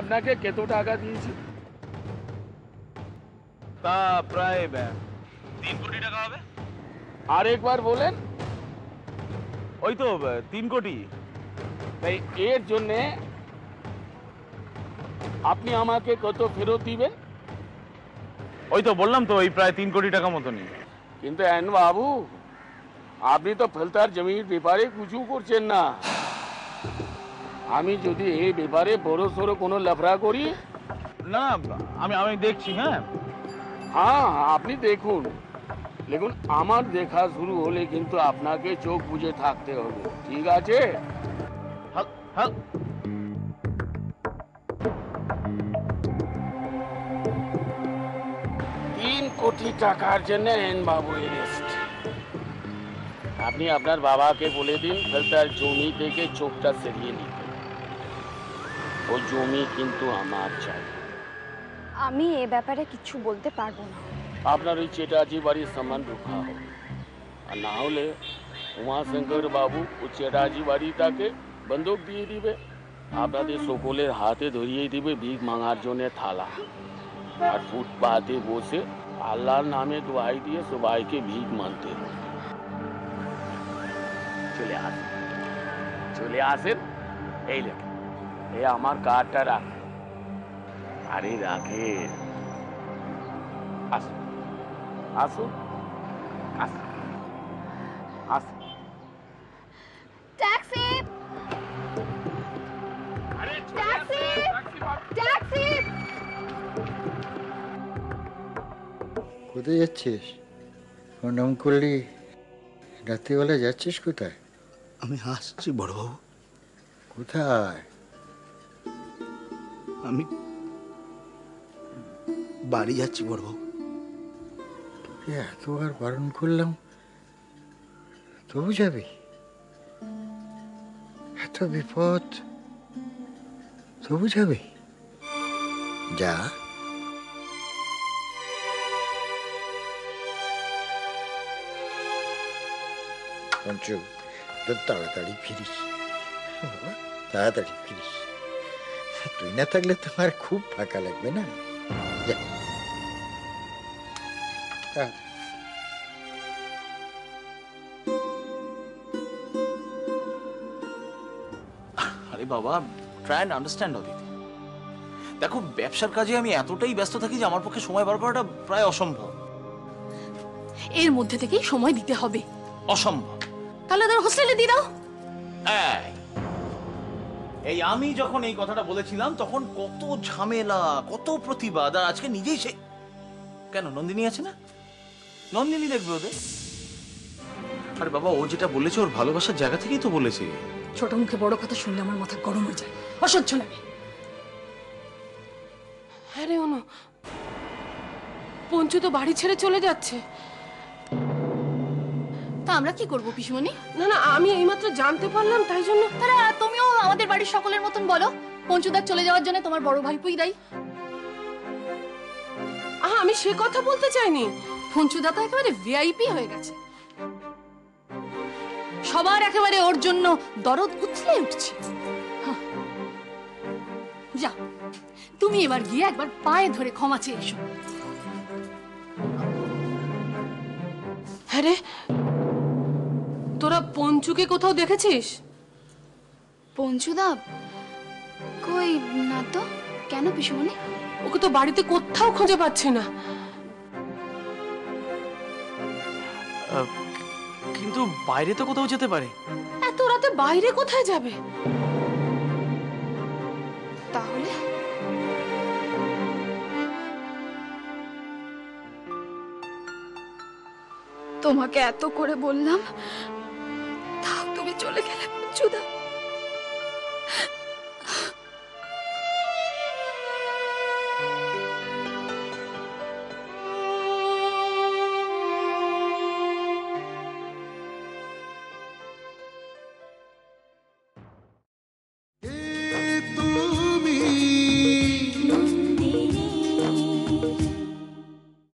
আপনাকে কত টাকা দিয়েছি? তা প্রায় 3 কোটি টাকা হবে। আরেকবার বলেন। ওই তো 3 কোটি। তাই এর জন্যে আপনি আমাকে কত ফেরত দিবেন? ওই তো বললাম তো, ওই প্রায় 3 কোটি টাকা মতনই। কিন্তু এন বাবু, আপনি তো ফেলতার জমির ব্যাপারে কিছু করছেন না। আমি যদি এই ব্যাপারে বড় সড়ো কোনো লাফড়া করি। না আমি আমি দেখছি। হ্যাঁ হ্যাঁ, আপনি দেখুন, দেখুন আমার দেখা শুরু হলে কিন্তু আপনাকে চোখ বুজে থাকতে হবে, ঠিক আছে? হ্যাঁ হ্যাঁ। 3 কোটি টাকার জন্য এন বাবু অ্যারেস্ট। আপনি আপনার বাবাকে বলে দিন ফেলতার জমি থেকে চোখটা সরিয়ে নিতে। ও জমি কিন্তু আমার চাই। আমি এ ব্যাপারে কিছু বলতে পারবো না। আপনার ওই চেটাজি বাড়ির সামান রক্ষা হবে, আর না হলে উমাশঙ্কর বাবু ও চেটাজি বাড়িটাকে বন্ধক দিয়ে দিবে, আপনাদের সকলের হাতে ধরিয়ে দিবে ভিক মাঙার জন্য থালা, আর ফুটপাতে বসে আল্লাহর নামে দোয়াই দিয়ে সবাইকে ভিক মানতে হবে। চলে আসেন, চলে আসেন। এই লেখেন, এই আমার কার্ডটা রাখেন। আরে রাখেন, আসুন আসুন আসুন আসুন। ট্যাক্সি! ট্যাক্সি! ট্যাক্সি! কোথায় যাচ্ছিস? প্রণাম করলি, রাত্রিবেলা যাচ্ছিস কোথায়? আমি আসছি বড়বাবু। কোথায়? আমি বাড়ি যাচ্ছি বড়বাবু। তোকে এতবার বারণ করলাম, তবু যাবি? এত বিপদ, তবু যাবি? যা। পঞ্চু, তোর তাড়াতাড়ি ফিরিস বাবা, তাড়াতাড়ি ফিরিস। তুই না থাকলে তোমার খুব ফাঁকা লাগবে না? যা। আরে বাবা, ট্রাই অ্যান্ড আন্ডারস্ট্যান্ড অদিতি। দেখো, ব্যবসার কাজে আমি এতটাই ব্যস্ত থাকি যে আমার পক্ষে সময় বার করাটা প্রায় অসম্ভব। এর মধ্যে থেকেই সময় দিতে হবে। অসম্ভব। তাহলে ওদের হোস্টেলে দিয়ে দাও। এই আমি যখন এই কথাটা বলেছিলাম তখন কত ঝামেলা, কত প্রতিবাদ, আর আজকে নিজেই সে কেন নন্দিনী আছে না, নন্দিনী দেখবে ওদের। আরে বাবা, ও যেটা বলেছে ওর ভালোবাসার জায়গা থেকেই তো বলেছে। ছোট মুখে বড় কথা শুনলে আমার মাথা গরম হয়ে যায়, অসহ্য লাগে। হ্যাঁ রে অনু, পঞ্চু তো বাড়ি ছেড়ে চলে যাচ্ছে। তা আমরা কি করবো পিসমণি? না না, আমি এইমাত্র জানতে পারলাম, তাই জন্য। তারা তুমিও আমাদের বাড়ির সকলের মতন বলো পঞ্চুদার চলে যাওয়ার জন্য তোমার বড় ভাইপুই দায়ী। আমি সে কথা বলতে চাইনি। পঞ্চুদা তো একেবারে ভিআইপি হয়ে গেছে, সবার একেবারে ওর জন্য দরদ উছলে উঠছে। যা, তুমি এবার গিয়ে একবার পায়ে ধরে ক্ষমা চেয়ে এসো। হ্যাঁ রে, তোরা পঞ্চুকে কোথাও দেখেছিস? পঞ্চুদা কই না তো। কেন পিসমণি? ওকে তো বাড়িতে কোথাও খুঁজে পাচ্ছি না। কিন্তু বাইরে তো কোথাও যেতে পারে। এত রাতে বাইরে কোথায় যাবে? তাহলে তোমাকে এত করে বললাম, তাও তুমি চলে গেলে পঞ্চুদা।